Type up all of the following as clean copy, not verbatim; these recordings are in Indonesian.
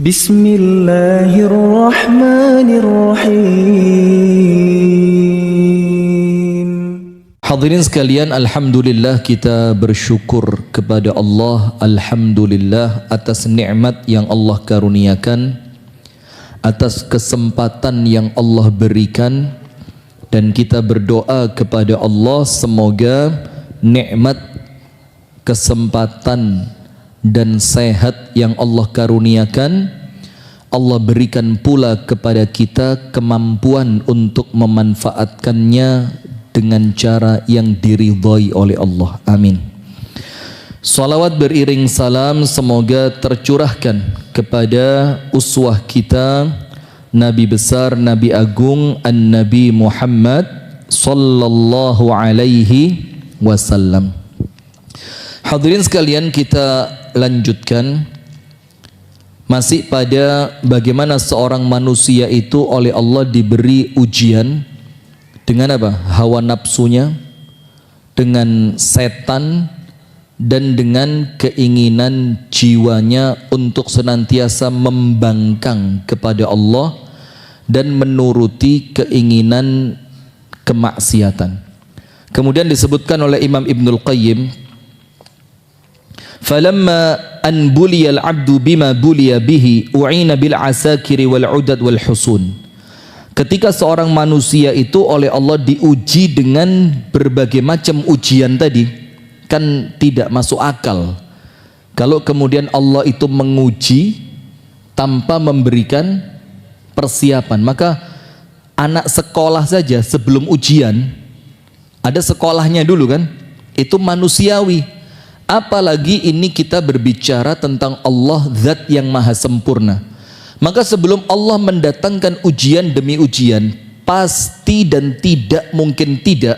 Bismillahirrahmanirrahim. Hadirin sekalian, alhamdulillah kita bersyukur kepada Allah, alhamdulillah atas nikmat yang Allah karuniakan, atas kesempatan yang Allah berikan, dan kita berdoa kepada Allah semoga nikmat, kesempatan dan sehat yang Allah karuniakan Allah berikan pula kepada kita kemampuan untuk memanfaatkannya dengan cara yang diridhai oleh Allah. Amin. Salawat beriring salam semoga tercurahkan kepada uswah kita, Nabi besar, Nabi agung, An-Nabi Muhammad sallallahu alaihi wasallam. Hadirin sekalian, kita lanjutkan masih pada bagaimana seorang manusia itu oleh Allah diberi ujian dengan apa? Hawa nafsunya, dengan setan, dan dengan keinginan jiwanya untuk senantiasa membangkang kepada Allah dan menuruti keinginan kemaksiatan. Kemudian disebutkan oleh Imam Ibnul Qayyim, falamma an buliyal abdu bima buliya bihi u'ina bil asakiri wal udad wal husun. Ketika seorang manusia itu oleh Allah diuji dengan berbagai macam ujian tadi, kan tidak masuk akal kalau kemudian Allah itu menguji tanpa memberikan persiapan. Maka anak sekolah saja sebelum ujian ada sekolahnya dulu kan, itu manusiawi. Apalagi ini kita berbicara tentang Allah zat yang maha sempurna. Maka sebelum Allah mendatangkan ujian demi ujian, pasti dan tidak mungkin tidak,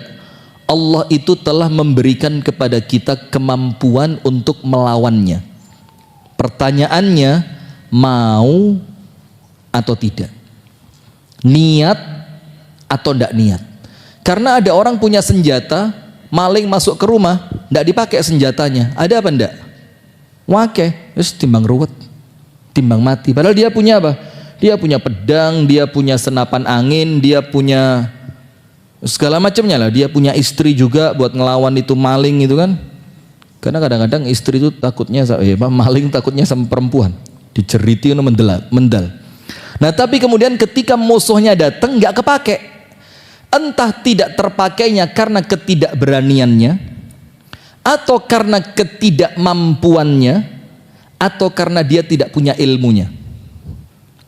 Allah itu telah memberikan kepada kita kemampuan untuk melawannya. Pertanyaannya, mau atau tidak? Niat atau tidak niat? Karena ada orang punya senjata, maling masuk ke rumah, tidak dipakai senjatanya, ada apa enggak? Wake, terus timbang ruwet, timbang mati. Padahal dia punya apa? Dia punya pedang, dia punya senapan angin, dia punya segala macamnya lah. Dia punya istri juga buat ngelawan itu maling itu kan. Karena kadang-kadang istri itu takutnya, maling takutnya sama perempuan, diceriti mendal. Nah tapi kemudian ketika musuhnya datang nggak kepake. Entah tidak terpakainya karena ketidakberaniannya, atau karena ketidakmampuannya, atau karena dia tidak punya ilmunya.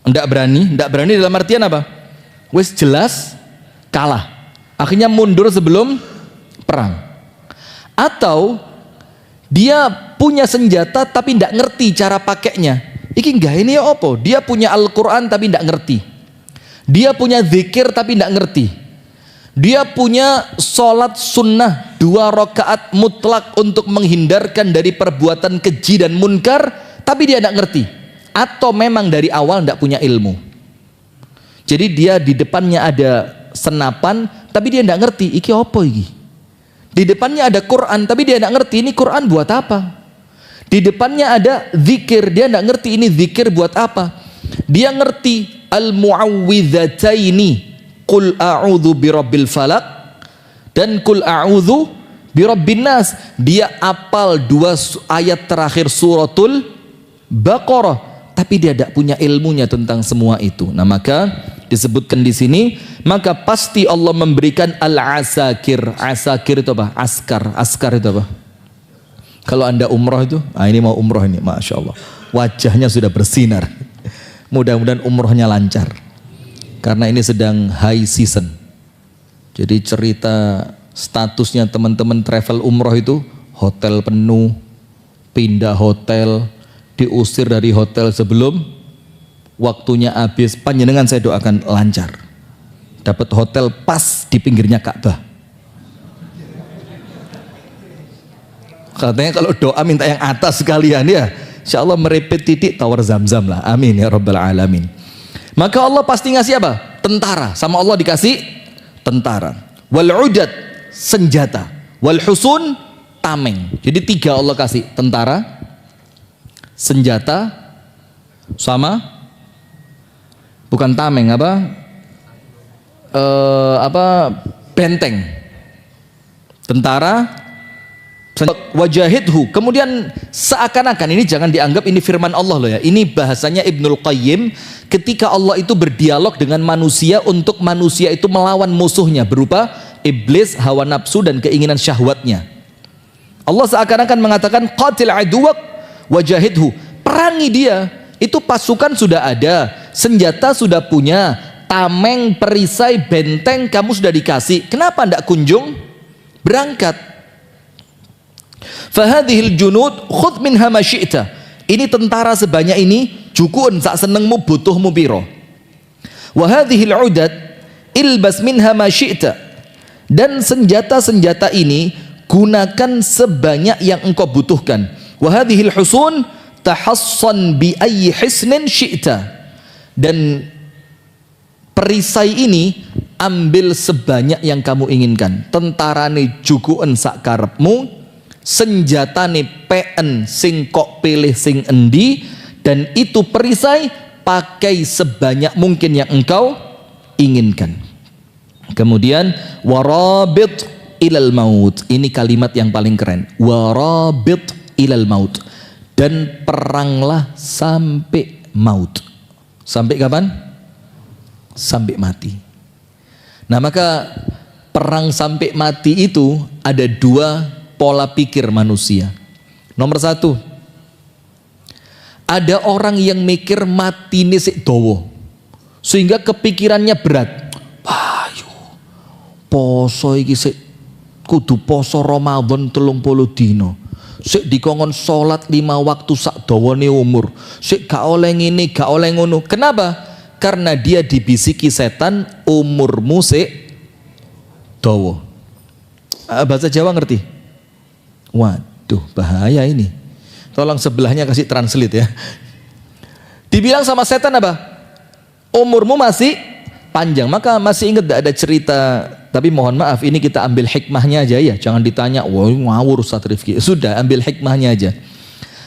Tidak berani dalam artian apa? Wes jelas kalah, akhirnya mundur sebelum perang. Atau dia punya senjata tapi tidak ngerti cara pakainya. Iki enggak ini ya opo? Dia punya Al-Quran tapi tidak ngerti. Dia punya zikir tapi tidak ngerti. Dia punya sholat sunnah 2 rakaat mutlak untuk menghindarkan dari perbuatan keji dan munkar, tapi dia tidak ngerti. Atau memang dari awal tidak punya ilmu. Jadi dia di depannya ada senapan, tapi dia tidak ngerti, iki apa iki? Di depannya ada Quran, tapi dia tidak ngerti, ini Quran buat apa? Di depannya ada zikir, dia tidak ngerti, ini zikir buat apa? Dia ngerti al-mu'awwidhataini, Qul a'udhu birabbil falak dan Qul a'udhu birabbin nas. Dia apal 2 ayat terakhir suratul Baqarah, tapi dia tidak punya ilmunya tentang semua itu. Nah maka disebutkan di sini, maka pasti Allah memberikan al-asakir. Asakir itu apa? Askar itu apa? Kalau anda umroh itu, ini mau umroh ini, masya Allah, wajahnya sudah bersinar. Mudah-mudahan umrohnya lancar. Karena ini sedang high season. Jadi cerita statusnya teman-teman travel umroh itu, hotel penuh, pindah hotel, diusir dari hotel sebelum waktunya habis. Panjenengan saya doakan lancar. Dapat hotel pas di pinggirnya Ka'bah. Katanya kalau doa minta yang atas sekalian ya. Insya Allah merepet titik tawar Zam-Zam lah. Amin ya Rabbal Alamin. Maka Allah pasti ngasih apa? Tentara. Sama Allah dikasih tentara. Wal udad, senjata. Wal husun, tameng. Jadi 3 Allah kasih. Tentara, senjata, sama bukan tameng benteng tentara wajahidhu. Kemudian seakan-akan ini jangan dianggap ini firman Allah loh ya. Ini bahasanya Ibnul Qayyim ketika Allah itu berdialog dengan manusia untuk manusia itu melawan musuhnya berupa iblis, hawa nafsu dan keinginan syahwatnya. Allah seakan-akan mengatakan qatil aduwak wajahidhu. Perangi dia. Itu pasukan sudah ada, senjata sudah punya, tameng, perisai, benteng kamu sudah dikasih. Kenapa tidak kunjung berangkat? Fahadhil junud khudh minha ma syi'ta. Ini tentara sebanyak ini jukun sak senengmu butuhmu piro. Wa hadhil udad ilbas minha ma syi'ta. Dan senjata-senjata ini gunakan sebanyak yang engkau butuhkan. Wa hadhil husun tahassan bi ayyi hisnin syi'ta. Dan perisai ini ambil sebanyak yang kamu inginkan. Tentarane jukun sak karepmu, senjatane peen sing kok pilih sing endi, dan itu perisai pakai sebanyak mungkin yang engkau inginkan. Kemudian warabit ilal maut. Ini kalimat yang paling keren. Warabit ilal maut. Dan peranglah sampai maut. Sampai kapan? Sampai mati. Nah, maka perang sampai mati itu ada dua pola pikir manusia. Nomor satu, ada orang yang mikir mati ini sik dawa, sehingga kepikirannya berat. Payu, poso iki sik kudu poso Ramadan 30 dino. Sik dikongkon salat 5 waktu sak dawane umur. Sik gak oleh ngene, gak oleh ngono. Kenapa? Karena dia dibisiki setan, umurmu sik dawa. Bahasa Jawa ngerti? Waduh, bahaya ini. Tolong sebelahnya kasih translate ya. Dibilang sama setan apa? Umurmu masih panjang. Maka masih ingat tidak ada cerita, tapi mohon maaf ini kita ambil hikmahnya aja ya. Jangan ditanya, wah ngawur Ustaz Rifki. Sudah, ambil hikmahnya aja.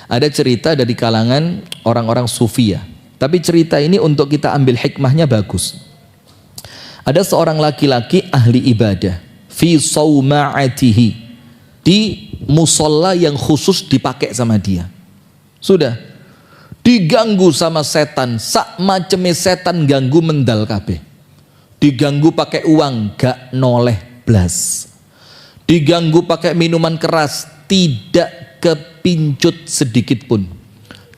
Ada cerita dari kalangan orang-orang sufi ya. Tapi cerita ini untuk kita ambil hikmahnya bagus. Ada seorang laki-laki ahli ibadah fi sauma'atihi, di musola yang khusus dipakai sama dia. Sudah diganggu sama setan, sak maceme setan ganggu mendal kabeh. Diganggu pakai uang gak noleh blas. Diganggu pakai minuman keras tidak kepincut sedikit pun.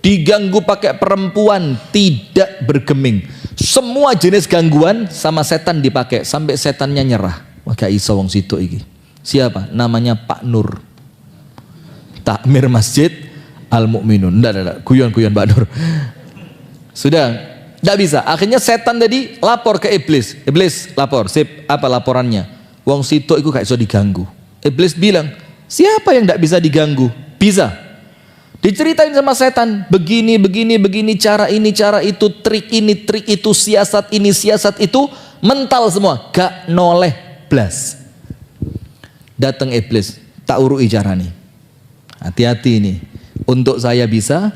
Diganggu pakai perempuan tidak bergeming. Semua jenis gangguan sama setan dipakai sampai setannya nyerah. Wah gak iso wong situ iki. Siapa? Namanya Pak Nur, takmir masjid Al-Mu'minun. Enggak, guyon Pak Nur. Sudah, enggak bisa. Akhirnya setan tadi lapor ke iblis. Iblis lapor, sip, apa laporannya? Wong situ itu gak iso diganggu. Iblis bilang, siapa yang enggak bisa diganggu? Bisa. Diceritain sama setan, begini, cara ini, cara itu, trik ini, trik itu, siasat ini, siasat itu, mental semua, gak noleh blas. Datang iblis, tak urui caranya. Hati-hati ini. Untuk saya bisa,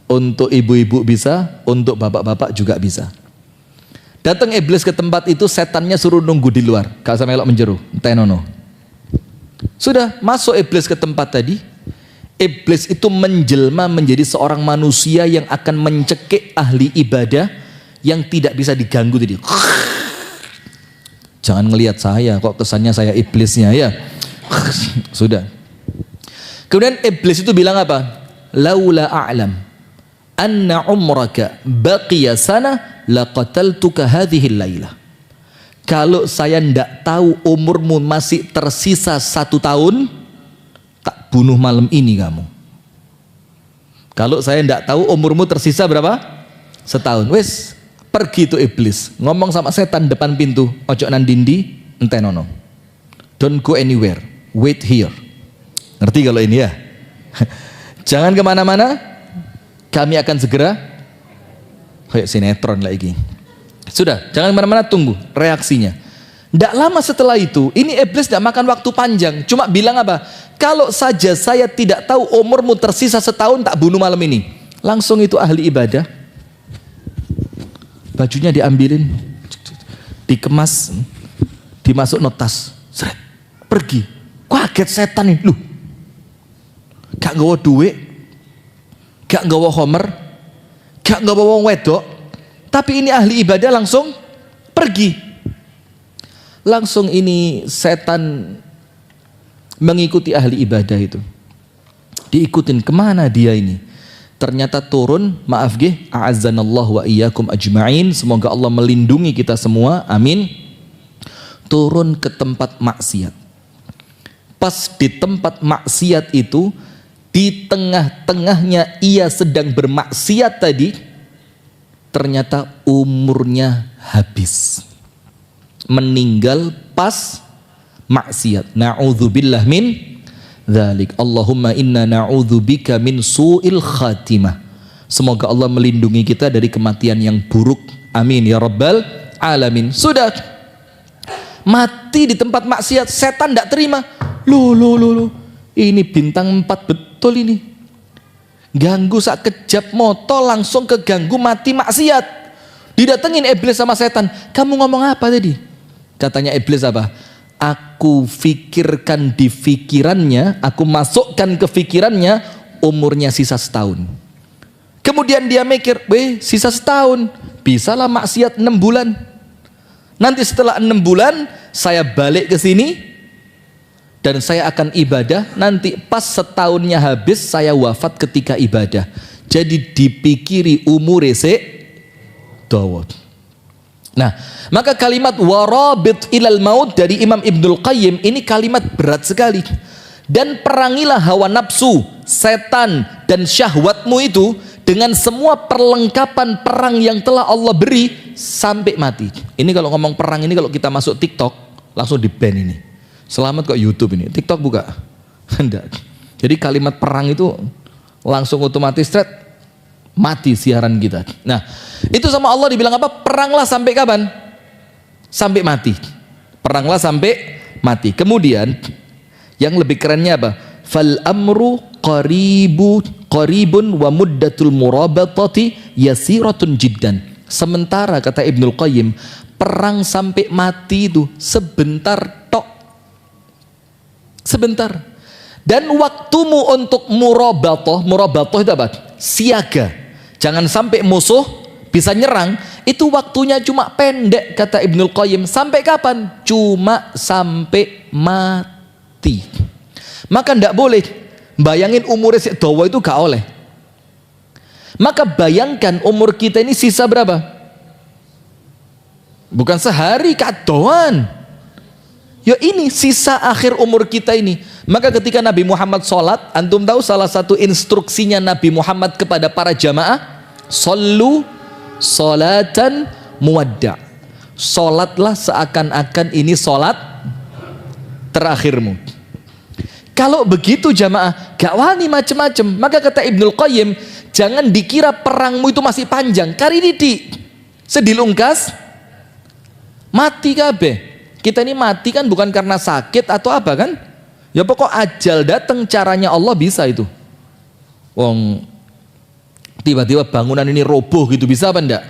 untuk ibu-ibu bisa, untuk bapak-bapak juga bisa. Datang iblis ke tempat itu, setannya suruh nunggu di luar. Gak usah melok menjeru, tenono. Sudah masuk iblis ke tempat tadi. Iblis itu menjelma menjadi seorang manusia yang akan mencekik ahli ibadah yang tidak bisa diganggu tadi. Jangan ngelihat saya, kok kesannya saya iblisnya ya. Sudah. Kemudian iblis itu bilang apa? Laula a'lam anna umraka baqiya sana laqataltuka hadhihi al-lailah. Kalau saya ndak tahu umurmu masih tersisa 1 tahun, tak bunuh malam ini kamu. Kalau saya ndak tahu umurmu tersisa berapa? 1 tahun. Wes, pergi tuh iblis. Ngomong sama setan depan pintu. Ojo nan dindi, entenono. Don't go anywhere. Wait here. Ngerti kalau ini ya? Jangan kemana-mana. Kami akan segera. Kayak sinetron lagi. Sudah, jangan kemana-mana, tunggu reaksinya. Tidak lama setelah itu, ini iblis tidak makan waktu panjang. Cuma bilang apa? Kalau saja saya tidak tahu umurmu tersisa 1 tahun, tak bunuh malam ini. Langsung itu ahli ibadah bajunya diambilin, dikemas, dimasuk notas, seret, pergi. Kaget setan nih, loh, gak nggawa duit, gak nggawa homer, gak nggawa wong wedok, tapi ini ahli ibadah langsung pergi. Langsung ini setan mengikuti ahli ibadah itu, diikutin kemana dia ini. Ternyata turun, maaf gih, a'azzanallahu wa iyyakum ajma'in, semoga Allah melindungi kita semua, amin. Turun ke tempat maksiat. Pas di tempat maksiat itu, di tengah-tengahnya ia sedang bermaksiat tadi, ternyata umurnya habis. Meninggal pas maksiat. Na'udzubillah min dzalik. Allahumma inna na'udzubika min su'il khatimah. Semoga Allah melindungi kita dari kematian yang buruk. Amin ya rabbal alamin. Sudah mati di tempat maksiat, setan tidak terima. Loh, ini bintang 4 betul ini. Ganggu sak kejap moto langsung keganggu mati maksiat. Didatengin iblis sama setan. Kamu ngomong apa tadi? Katanya iblis apa? Aku fikirkan di fikirannya, aku masukkan ke fikirannya umurnya sisa setahun. Kemudian dia mikir, sisa setahun, bisalah maksiat 6 bulan. Nanti setelah 6 bulan saya balik ke sini dan saya akan ibadah. Nanti pas setahunnya habis saya wafat ketika ibadah. Jadi dipikiri umur dawa. Nah, maka kalimat warabit ilal maut dari Imam Ibnul Qayyim ini kalimat berat sekali. Dan perangilah hawa nafsu, setan dan syahwatmu itu dengan semua perlengkapan perang yang telah Allah beri sampai mati. Ini kalau ngomong perang ini, kalau kita masuk TikTok langsung di ban ini. Selamat kok YouTube ini. TikTok buka. Enggak. Jadi kalimat perang itu langsung otomatis mati siaran kita. Nah, itu sama Allah dibilang apa? Peranglah sampai kapan? Sampai mati. Peranglah sampai mati. Kemudian yang lebih kerennya apa? Fal amru qaribun wa muddatul murabatati yasiratun jiddan. Sementara kata Ibnul Qayyim, perang sampai mati itu sebentar tok. Sebentar. Dan waktumu untuk murabatoh itu apa? Siaga. Jangan sampai musuh bisa nyerang, itu waktunya cuma pendek kata Ibnul Qayyim. Sampai kapan? Cuma sampai mati. Maka ndak boleh bayangin umur si dawa itu gak oleh. Maka bayangkan umur kita ini sisa berapa? Bukan sehari kadoan. Ya ini sisa akhir umur kita ini. Maka ketika Nabi Muhammad sholat, antum tahu salah satu instruksinya Nabi Muhammad kepada para jamaah, Sallu salatan muwadda'. Salatlah seakan-akan ini salat terakhirmu. Kalau begitu jamaah, gak wani macem-macem. Maka kata Ibnul Qayyim, jangan dikira perangmu itu masih panjang. Kari ini sedilungkas mati kabeh. Kita ini mati kan bukan karena sakit atau apa kan? Ya pokok ajal datang, caranya Allah bisa itu. Wong tiba-tiba bangunan ini roboh gitu, bisa apa enggak?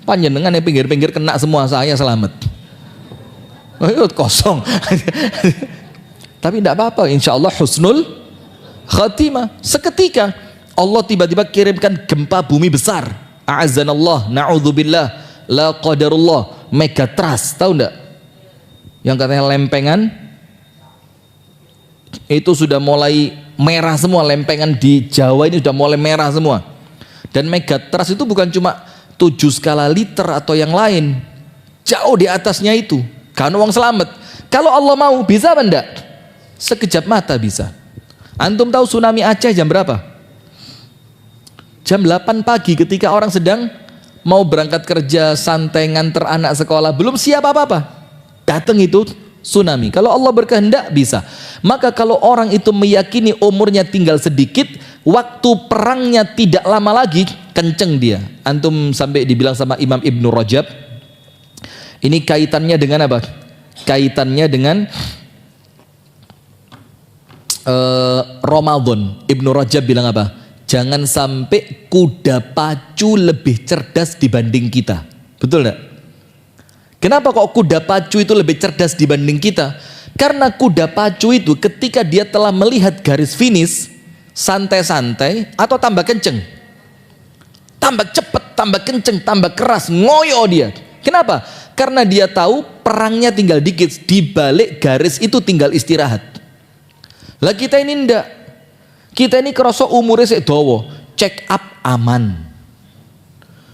Panjenengan yang pinggir-pinggir kena semua, saya selamat. Oh, kosong. Tapi enggak apa-apa, insya Allah husnul khatimah. Seketika Allah tiba-tiba kirimkan gempa bumi besar. A'azzanallah, na'udzubillah, la qadarullah, megatrust, tahu enggak? Yang katanya lempengan itu sudah mulai merah semua, lempengan di Jawa ini sudah mulai merah semua. Dan megatrust itu bukan cuma 7 skala liter atau yang lain, jauh di atasnya itu. Karena uang selamat. Kalau Allah mau, bisa apa enggak? Sekejap mata bisa. Antum tahu tsunami Aceh jam berapa? Jam 8 pagi ketika orang sedang mau berangkat kerja, santai nganter anak sekolah, belum siap apa-apa. Datang itu tsunami. Kalau Allah berkehendak bisa. Maka kalau orang itu meyakini umurnya tinggal sedikit, waktu perangnya tidak lama lagi, kenceng dia. Antum sampai dibilang sama Imam Ibnu Rajab, ini kaitannya dengan apa? Kaitannya dengan Ramadan. Ibnu Rajab bilang apa? Jangan sampai kuda pacu lebih cerdas dibanding kita. Betul enggak? Kenapa kok kuda pacu itu lebih cerdas dibanding kita? Karena kuda pacu itu ketika dia telah melihat garis finish, santai-santai atau tambah kenceng, tambah cepat, tambah kenceng, tambah keras, ngoyo dia. Kenapa? Karena dia tahu perangnya tinggal dikit, di balik garis itu tinggal istirahat. Lah kita ini ndak. Kita ini kerasa umurnya sik dawa, check up aman.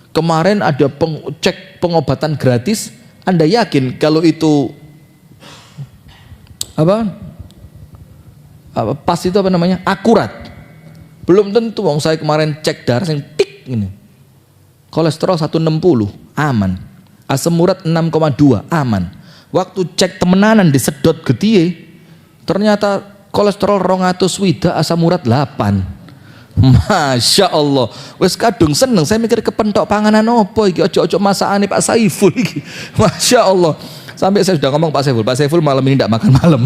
Kemarin ada cek pengobatan gratis, Anda yakin kalau itu pas itu apa namanya? Akurat. Belum tentu. Wong saya kemarin cek darah yang tik ini. Kolesterol 160, aman. Asam urat 6,2, aman. Waktu cek temenanan disedot getiye, ternyata kolesterol 200 swida, asam urat 8. Masya Allah, wes kadung seneng. Saya mikir kepentok panganan opo iki, ojo-ojo masakane Pak Saiful iki. Masya Allah. Sampai saya sudah ngomong Pak Saiful malam ini tidak makan malam.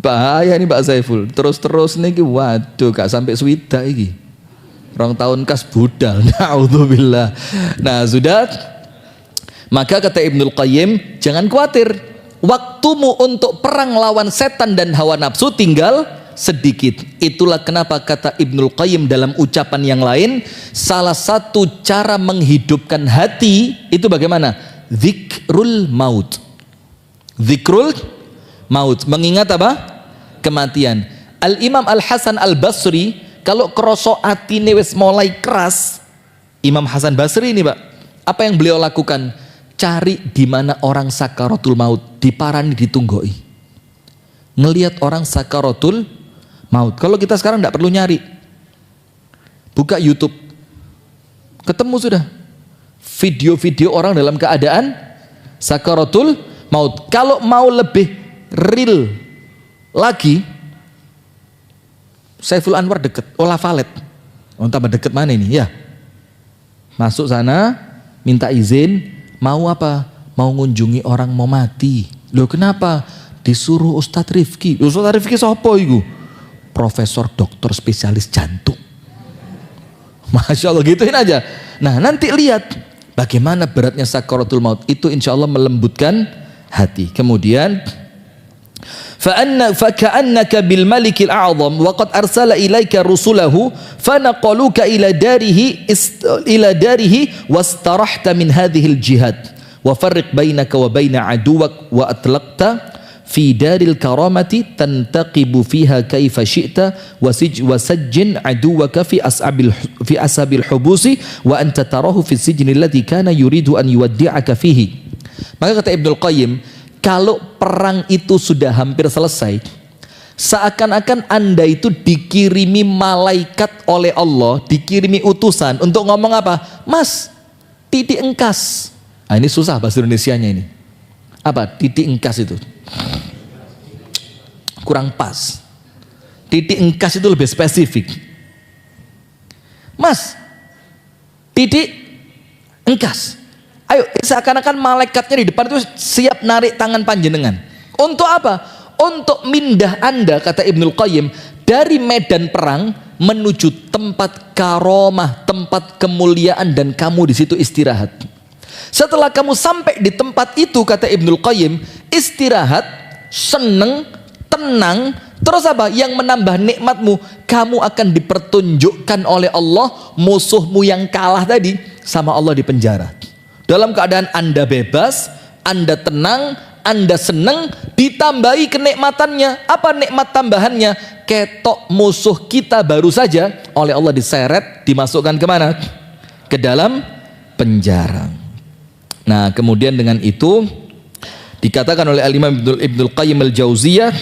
Bahaya nih Pak Saiful. Terus nih, waduh, gak sampai swida iki. 2 tahun kas budal. Naudzubillah. Nah sudah. Maka kata Ibnul Qayyim, jangan khawatir. Waktumu untuk perang lawan setan dan hawa nafsu tinggal sedikit. Itulah kenapa kata Ibnul Qayyim dalam ucapan yang lain, salah satu cara menghidupkan hati itu bagaimana? Zikrul maut. Zikrul maut, mengingat apa? Kematian. Al-Imam Al-Hasan Al-Basri kalau kroso atine wis mulai keras, Imam Hasan Basri ini Pak, apa yang beliau lakukan? Cari di mana orang sakaratul maut, diparani ditunggoi. Ngelihat orang sakaratul maut. Kalau kita sekarang tidak perlu nyari, buka YouTube, ketemu sudah video-video orang dalam keadaan sakaratul maut. Kalau mau lebih real lagi, Saiful Anwar deket, Ola Valet, tambah deket mana ini ya? Masuk sana, minta izin. Mau apa? Mau ngunjungi orang mau mati. Loh kenapa? Disuruh Ustadz Rifki. Ustadz Rifki siapa itu? Profesor dokter spesialis jantung. Masya Allah, gituin aja. Nah nanti lihat bagaimana beratnya sakaratul maut. Itu insya Allah melembutkan hati. Kemudian فَكَأَنَّكَ بِالْمَلِكِ الْأَعْظَمِ وَقَدْ أَرْسَلَ إِلَيْكَ رُسُلَهُ فَنَقَلُوكَ إِلَى دَارِهِ وَاسْتَرَحْتَ مِنْ هَذِهِ الْجِهَادِ وَفَرِّقْ بَيْنَكَ وَبَيْنَ عَدُوَّكَ وَأَطْلَقْتَ فِي دَارِ الْكَرَامَةِ تَنْتَقِبُ فِيهَا كَيْفَ شِئْتَ وَسَجِّنْ عَدُوَّكَ في أساب الحبوس وأنت تراه في السجن الذي كان يريد أن يودعك فيه. Maka kata Ibnul Qayyim, kalau perang itu sudah hampir selesai, seakan-akan Anda itu dikirimi malaikat oleh Allah, dikirimi utusan untuk ngomong apa? Mas, titik engkas. Nah, ini susah bahasa Indonesianya ini. Apa? Titik engkas itu kurang pas. Titik engkas itu lebih spesifik. Mas, titik engkas. Ayo, seakan-akan malaikatnya di depan itu siap narik tangan panjenengan. Untuk apa? Untuk mindah Anda, kata Ibnul Qayyim, dari medan perang menuju tempat karomah, tempat kemuliaan, dan kamu di situ istirahat. Setelah kamu sampai di tempat itu, kata Ibnul Qayyim, istirahat, seneng, tenang, terus apa? Yang menambah nikmatmu, kamu akan dipertunjukkan oleh Allah musuhmu yang kalah tadi sama Allah di penjara. Dalam keadaan Anda bebas, Anda tenang, Anda senang, ditambahi kenikmatannya. Apa nikmat tambahannya? Ketok musuh kita baru saja oleh Allah diseret, dimasukkan kemana? Ke dalam penjara. Nah kemudian dengan itu dikatakan oleh Al-Imam Ibnul Qayyim Al-Jauziyah,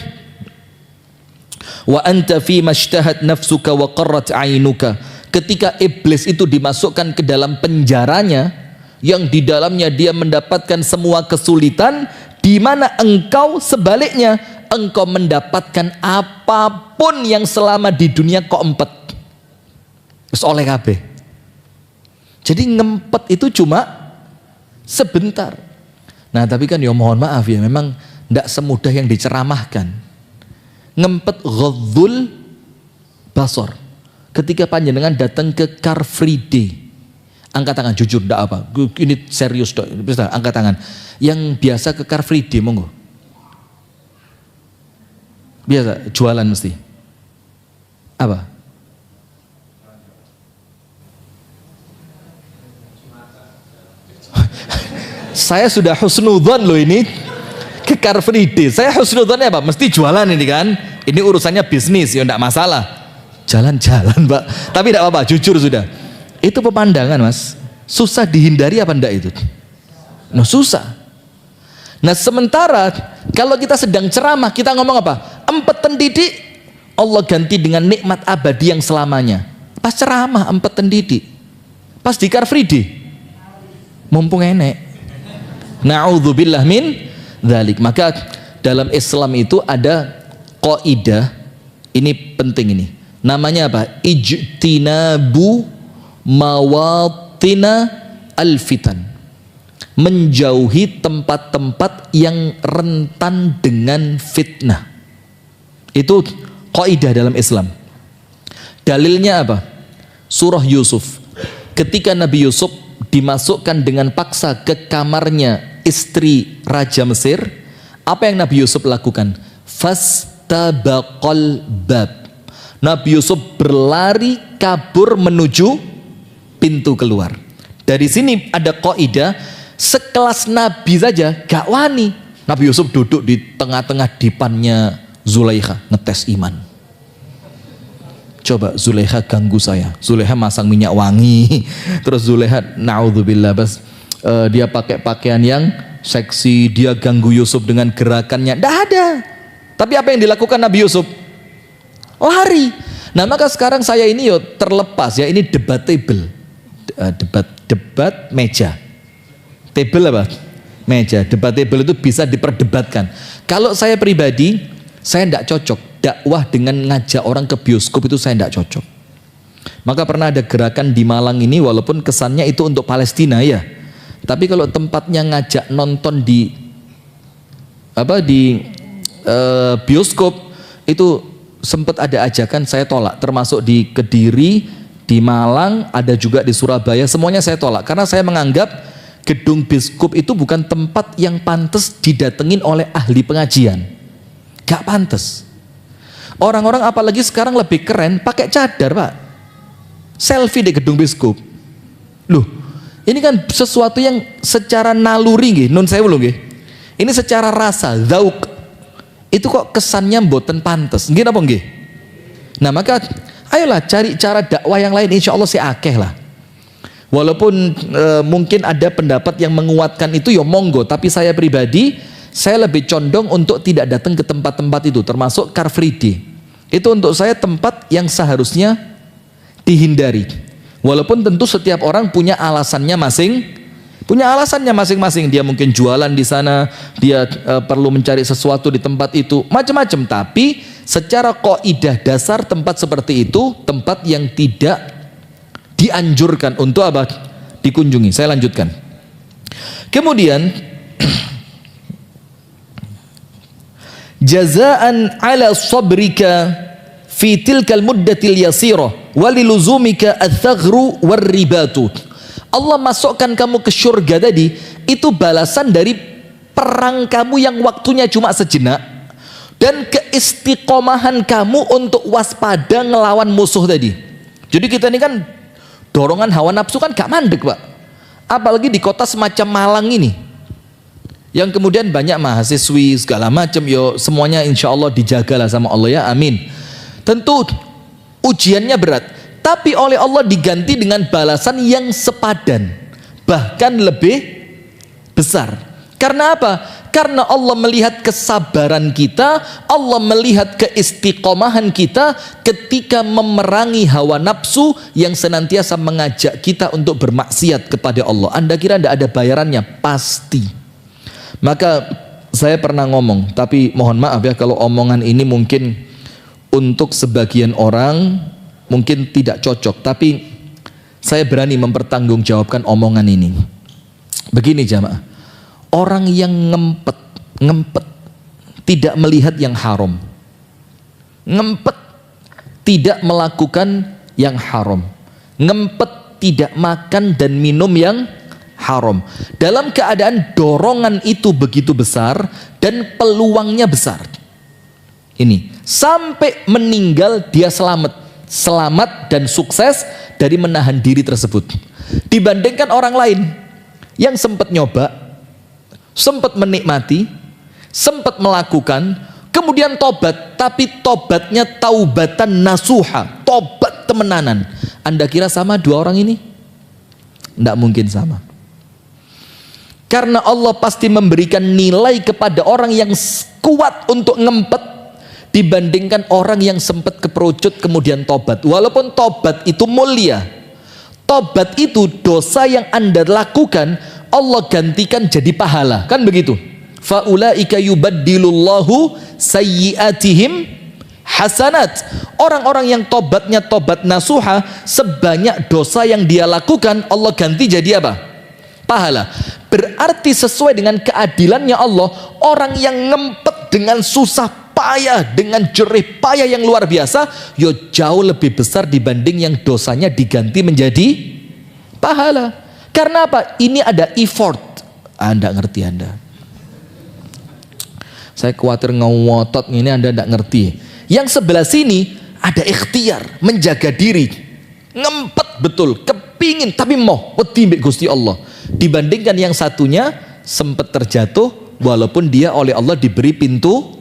wa anta fi mashtahat nafsuka wa qarrat ainuka. Ketika iblis itu dimasukkan ke dalam penjaranya, yang di dalamnya dia mendapatkan semua kesulitan, di mana engkau sebaliknya, engkau mendapatkan apapun yang selama di dunia kau empet. Terus oleh kabeh. Jadi ngempet itu cuma sebentar. Nah tapi kan ya mohon maaf ya, memang tidak semudah yang diceramahkan. Ngempet ghadzul basar. ketika panjenengan datang ke Car Free Day, angkat tangan, jujur, ndak apa, ini serius dok, angkat tangan. Yang biasa ke Car Free Day, monggo. Biasa, jualan mesti. Apa? Saya sudah husnudzon loh ini ke Car Free Day. Saya husnudzonnya apa? Mesti jualan ini kan. Ini urusannya bisnis, ya enggak masalah. Jalan-jalan Pak. Tapi enggak apa-apa, jujur sudah. Itu pemandangan Mas. Susah dihindari apa enggak itu? Nah susah. Nah sementara kalau kita sedang ceramah, kita ngomong apa? Empetan didik, Allah ganti dengan nikmat abadi yang selamanya. Pas ceramah empetan didik. Pas di Car Free Day, mumpung enek. Na'udzubillah min dzalik. Maka dalam Islam itu ada kaidah, ini penting ini. Namanya apa? Ijtinabu mawatina al-fitan. Menjauhi tempat-tempat yang rentan dengan fitnah. Itu kaidah dalam Islam. Dalilnya apa? Surah Yusuf. Ketika Nabi Yusuf dimasukkan dengan paksa ke kamarnya istri Raja Mesir, apa yang Nabi Yusuf lakukan? Fastabaqal bab. Nabi Yusuf berlari kabur menuju pintu keluar. Dari sini ada kaidah, sekelas Nabi saja gak wani. Nabi Yusuf duduk di tengah-tengah dipannya Zulaikha, ngetes iman. Coba Zulaikha ganggu saya. Zulaikha masang minyak wangi. Terus Zulaikha naudzubillah bas, dia pakai pakaian yang seksi, dia ganggu Yusuf dengan gerakannya. Tidak ada. Tapi apa yang dilakukan Nabi Yusuf? Lari. Nah maka sekarang saya ini yo terlepas ya, ini debatable. Debat meja. Table apa? Meja. Debatable itu bisa diperdebatkan. Kalau saya pribadi, saya tidak cocok dakwah dengan ngajak orang ke bioskop, itu saya tidak cocok. Maka pernah ada gerakan di Malang ini, walaupun kesannya itu untuk Palestina ya, tapi kalau tempatnya ngajak nonton di bioskop, itu sempat ada ajakan, saya tolak. Termasuk di Kediri, di Malang, ada juga di Surabaya, semuanya saya tolak karena saya menganggap gedung bioskop itu bukan tempat yang pantas didatengin oleh ahli pengajian. Gak pantas. Orang-orang apalagi sekarang lebih keren pakai cadar Pak, selfie di gedung bioskop. Loh, ini kan sesuatu yang secara naluri nggih, nun sewu lho nggih. Ini secara rasa, zauk, itu kok kesannya mboten pantes. Nggih napa nggih? Nah maka ayolah cari cara dakwah yang lain, insya Allah sih akeh lah. Walaupun mungkin ada pendapat yang menguatkan itu, ya monggo. Tapi saya pribadi, saya lebih condong untuk tidak datang ke tempat-tempat itu, termasuk Car Free Day. Itu untuk saya tempat yang seharusnya dihindari. Walaupun tentu setiap orang punya alasannya masing-masing. Dia mungkin jualan di sana, dia perlu mencari sesuatu di tempat itu, macam-macam. Tapi secara kaidah dasar tempat seperti itu tempat yang tidak dianjurkan untuk apa? Dikunjungi. Saya lanjutkan. Kemudian jazaan ala sabrika fi tilkal muddatil yasirah waliluzumika ats-tsaghru warribatu. Allah masukkan kamu ke surga tadi, itu balasan dari perang kamu yang waktunya cuma sejenak, dan keistiqomahan kamu untuk waspada ngelawan musuh tadi. Jadi kita ini kan dorongan hawa nafsu kan gak mandek Pak, apalagi di kota semacam Malang ini yang kemudian banyak mahasiswi segala macam. Yo semuanya insya Allah dijagalah sama Allah ya, amin. Tentu ujiannya berat, tapi oleh Allah diganti dengan balasan yang sepadan, bahkan lebih besar. Karena apa? Karena Allah melihat kesabaran kita, Allah melihat keistiqomahan kita ketika memerangi hawa nafsu yang senantiasa mengajak kita untuk bermaksiat kepada Allah. Anda kira tidak ada bayarannya? Pasti. Maka saya pernah ngomong, tapi mohon maaf ya kalau omongan ini mungkin untuk sebagian orang mungkin tidak cocok, tapi saya berani mempertanggungjawabkan omongan ini. Begini jamaah, orang yang ngempet tidak melihat yang haram, ngempet tidak melakukan yang haram. Ngempet tidak makan dan minum yang haram. Dalam keadaan dorongan itu begitu besar dan peluangnya besar. Ini sampai meninggal dia selamat dan sukses dari menahan diri tersebut. Dibandingkan orang lain yang sempat nyoba, sempat menikmati, sempat melakukan, kemudian tobat, tapi tobatnya taubatan nasuha, tobat temenanan. Anda kira sama dua orang ini? Tidak mungkin sama. Karena Allah pasti memberikan nilai kepada orang yang kuat untuk ngempet dibandingkan orang yang sempat keperucut kemudian tobat. Walaupun tobat itu mulia, tobat itu dosa yang Anda lakukan Allah gantikan jadi pahala, kan begitu? Faulaika yubaddilullahu sayyiatihim hasanat. Orang-orang yang tobatnya tobat nasuha, sebanyak dosa yang dia lakukan Allah ganti jadi apa? Pahala. Berarti sesuai dengan keadilannya Allah, orang yang ngempet dengan susah payah, dengan jerih payah yang luar biasa, jauh lebih besar dibanding yang dosanya diganti menjadi pahala. Karena apa? Ini ada effort. Anda ngerti Anda. Saya khawatir ngotot ini Anda tidak ngerti. Yang sebelah sini ada ikhtiar, menjaga diri, ngempet betul, kepingin tapi mau wedi mbek Gusti Allah. Dibandingkan yang satunya sempat terjatuh walaupun dia oleh Allah diberi pintu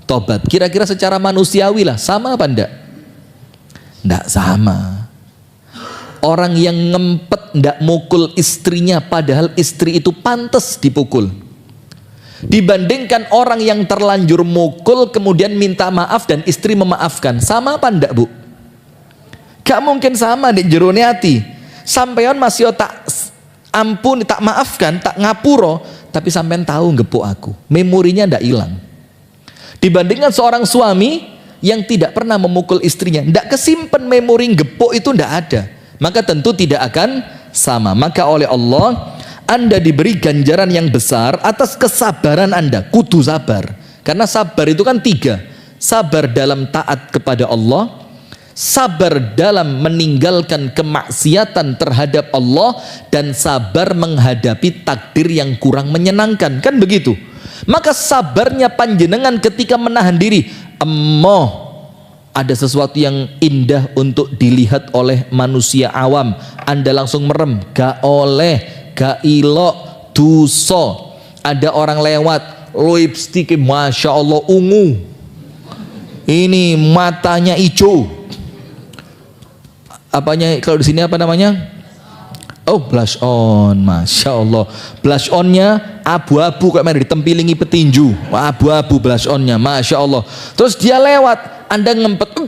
tobat. Kira-kira secara manusiawi lah sama apa enggak? Enggak sama. Orang yang ngempet ndak mukul istrinya padahal istri itu pantas dipukul, dibandingkan orang yang terlanjur mukul kemudian minta maaf dan istri memaafkan. Sama apa ndak Bu? Gak mungkin sama di jerone hati. Sampean masih tak ampun, tak maafkan, tak ngapuro, tapi sampean tahu gepuk aku, memorinya ndak hilang. Dibandingkan seorang suami yang tidak pernah memukul istrinya, ndak kesimpan memori gepuk itu ndak ada, maka tentu tidak akan sama. Maka oleh Allah Anda diberi ganjaran yang besar atas kesabaran Anda. Kudu sabar, karena sabar itu kan tiga: sabar dalam taat kepada Allah, sabar dalam meninggalkan kemaksiatan terhadap Allah, dan sabar menghadapi takdir yang kurang menyenangkan, kan begitu. Maka sabarnya panjenengan ketika menahan diri, ada sesuatu yang indah untuk dilihat oleh manusia awam, Anda langsung merem, gak oleh, gak ilok, dosa. Ada orang lewat, lipstik masya Allah ungu, ini matanya hijau, apanya kalau di sini apa namanya? Oh, blush on, masya Allah. Blush onnya abu-abu kayak mana ditempilingi petinju, abu-abu blush onnya, masya Allah. Terus dia lewat, Anda ngempet,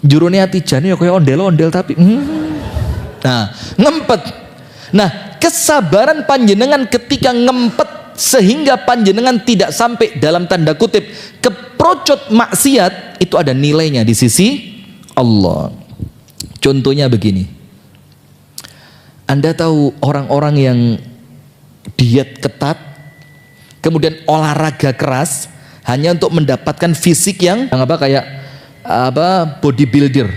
jurune hati jane ya kayak ondel-ondel tapi nah ngempet. Nah kesabaran panjenengan ketika ngempet sehingga panjenengan tidak sampai dalam tanda kutip keprocot maksiat, itu ada nilainya di sisi Allah. Contohnya begini, Anda tahu orang-orang yang diet ketat kemudian olahraga keras hanya untuk mendapatkan fisik yang apa, kayak apa, bodybuilder.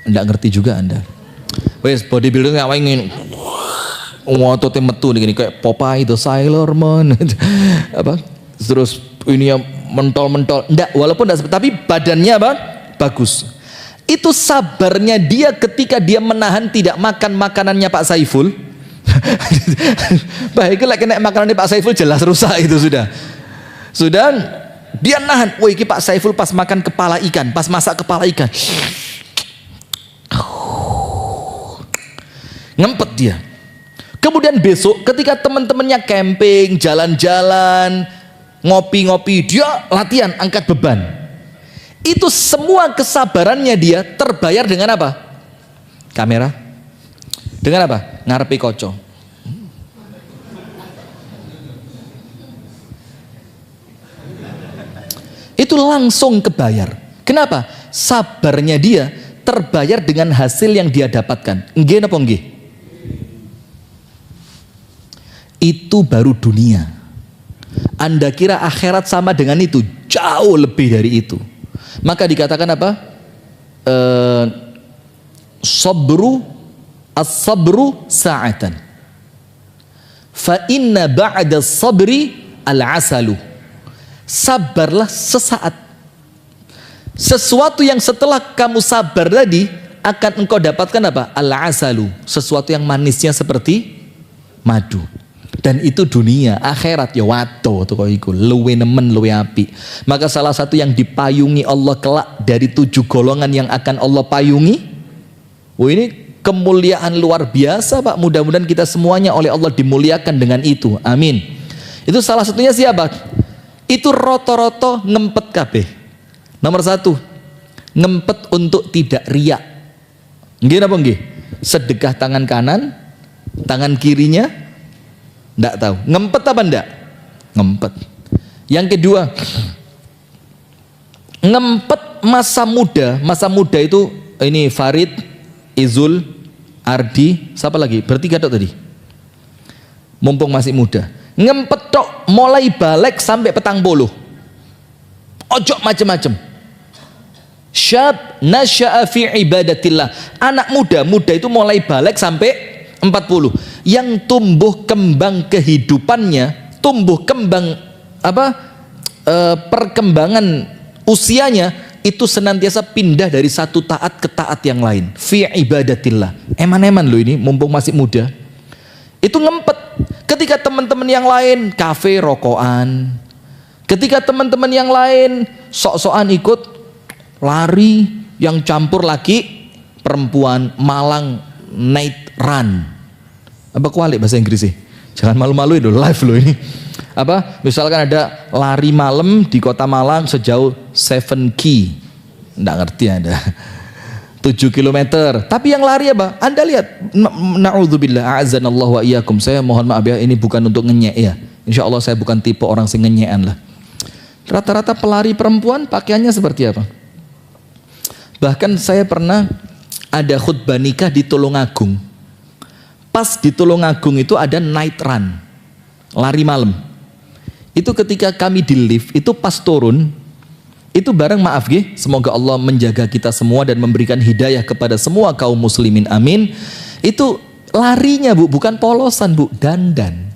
Enggak ngerti juga Anda. Wes bodybuilder nggak ingin ototnya metu gini kayak Popeye itu, Sailor Moon apa, terus ini yang mentol-mentol. Enggak, walaupun enggak, tapi badannya apa? Bagus. Itu sabarnya dia ketika dia menahan tidak makan makanannya Pak Saiful. Baik, lagi kena makanannya Pak Saiful jelas rusak itu sudah. Sudah dia nahan. Woi, Pak Saiful pas makan kepala ikan, pas masak kepala ikan, ngempet dia. Kemudian besok ketika teman-temannya camping, jalan-jalan, ngopi-ngopi, dia latihan angkat beban. Itu semua kesabarannya dia terbayar dengan apa? Kamera. Dengan apa? Ngarepi koco. Itu langsung kebayar. Kenapa? Sabarnya dia terbayar dengan hasil yang dia dapatkan. Nggih napa nggih? Itu baru dunia. Anda kira akhirat sama dengan itu? Jauh lebih dari itu. Maka dikatakan apa? sabru as-sabru sa'atan fa inna ba'da sabri al-asalu. Sabarlah sesaat. Sesuatu yang setelah kamu sabar tadi akan engkau dapatkan apa? Al-asalu, sesuatu yang manisnya seperti madu. Dan itu dunia, akhirat ya wato tuh kok iku luwe nemen luwe api. Maka salah satu yang dipayungi Allah kelak dari 7 golongan yang akan Allah payungi. Oh, ini kemuliaan luar biasa Pak. Mudah-mudahan kita semuanya oleh Allah dimuliakan dengan itu. Amin. Itu salah satunya siapa? Itu roto-roto ngempet kabeh. Nomor 1, ngempet untuk tidak riak. Nggih napa nggih? Sedekah tangan kanan, tangan kirinya ndak tahu. Ngempet apa ndak? Ngempet. Yang kedua, ngempet masa muda. Masa muda itu ini Farid, Izul, Ardi, siapa lagi? Bertiga tok tadi. Mumpung masih muda. Ngempet tok mulai balik sampai 40. Ojo macem-macem. Syab nasya'a fi ibadatillah. Anak muda itu mulai balik sampai 40. Yang tumbuh kembang kehidupannya, tumbuh kembang perkembangan usianya itu senantiasa pindah dari satu taat ke taat yang lain. Fi ibadatillah. Eman-eman loh ini mumpung masih muda. Itu ngempet. Ketika teman-teman yang lain kafe rokokan, ketika teman-teman yang lain sok-sokan ikut lari yang campur laki perempuan, malang night run. Apa kualik bahasa Inggris sih? Jangan malu-malu itu live loh ini. Apa? Misalkan ada lari malam di Kota Malang sejauh 7 km. Enggak ngerti Anda. 7 km. Tapi yang lari apa? Anda lihat, na'udzubillah, a'azanallahu wa iyyakum. Saya mohon maaf ya, ini bukan untuk ngenyek ya. Insya Allah saya bukan tipe orang sing ngenyekan lah. Rata-rata pelari perempuan pakaiannya seperti apa? Bahkan saya pernah ada khutbah nikah di Tulungagung. Pas di Tulungagung itu ada night run, lari malam. Itu ketika kami di lift, itu pas turun, itu bareng maaf gih, semoga Allah menjaga kita semua dan memberikan hidayah kepada semua kaum muslimin, amin. Itu larinya Bu, bukan polosan Bu, dandan.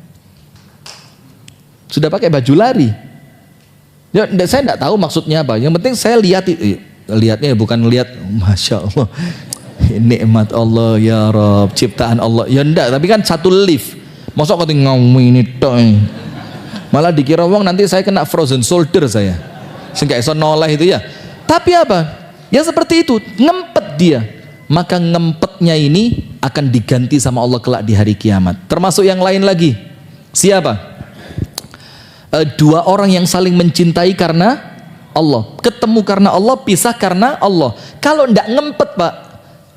Sudah pakai baju lari. Ya, saya tidak tahu maksudnya apa. Yang penting saya lihatnya bukan lihat, masya Allah, nikmat Allah ya Rob, ciptaan Allah. Ya enggak, tapi kan satu lift. Masa kau tinggal ini tok. Malah dikira wong nanti saya kena frozen shoulder saya. Sehingga iso noleh itu ya. Tapi apa? Ya seperti itu, ngempet dia. Maka ngempetnya ini akan diganti sama Allah kelak di hari kiamat. Termasuk yang lain lagi. Siapa? 2 orang yang saling mencintai karena Allah. Ketemu karena Allah, pisah karena Allah. Kalau ndak ngempet Pak,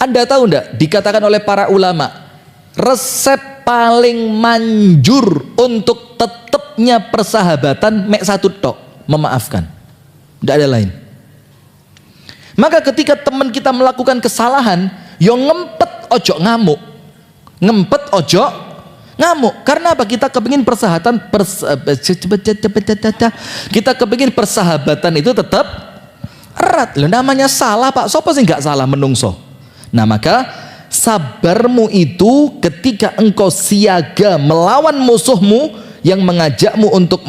Anda tahu ndak? Dikatakan oleh para ulama, resep paling manjur untuk tetapnya persahabatan mek satu tok, memaafkan. Tidak ada lain. Maka ketika teman kita melakukan kesalahan, yo ngempet ojo ngamuk. Ngempet ojo ngamuk. Karena apa? Kita kepingin kita kepingin persahabatan itu tetap erat. Loh, namanya salah Pak. Sopo sih nggak salah menungso. Nah maka sabarmu itu ketika engkau siaga melawan musuhmu yang mengajakmu untuk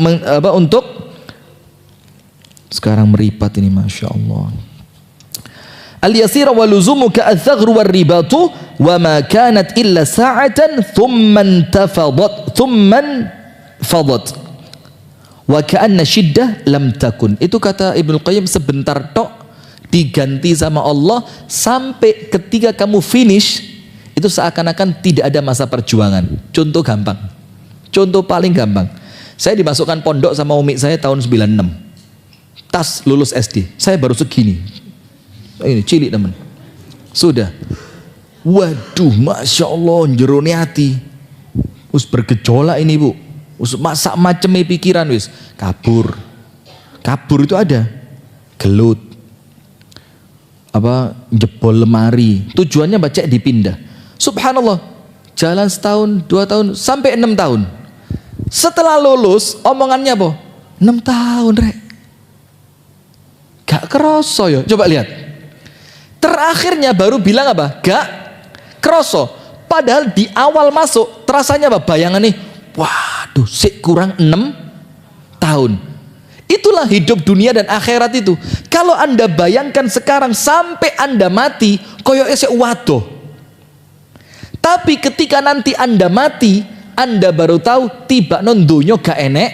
sekarang meripat ini, masya Allah. Al-yasira wa luzumuka al-thaghru wa ribatu wa ma kanat illa sa'atan thumman fadat wa ka'anna shiddah lam takun. Itu kata Ibnu Qayyim, sebentar tok diganti sama Allah sampai ketika kamu finish itu seakan-akan tidak ada masa perjuangan. Contoh gampang, contoh paling gampang, saya dimasukkan pondok sama umi saya tahun 96. Tas lulus SD, saya baru segini, ini cilik teman. Sudah, waduh, masya Allah, jerone hati, us bergejolak ini Bu, us masak macam pikiran wis, kabur itu ada, gelut, apa jebol lemari, tujuannya baca dipindah. Subhanallah, jalan setahun, 2 tahun, sampai 6 tahun. Setelah lulus, omongannya apa? 6 tahun rek. Gak kerasa ya, coba lihat. Terakhirnya baru bilang apa? Gak kroso. Padahal di awal masuk terasanya apa? Bayangan nih, waduh, kurang 6 tahun. Itulah hidup dunia dan akhirat itu. Kalau Anda bayangkan sekarang sampai Anda mati, koyo esek waduh. Tapi ketika nanti Anda mati, Anda baru tahu tiba non dunyo gak enek.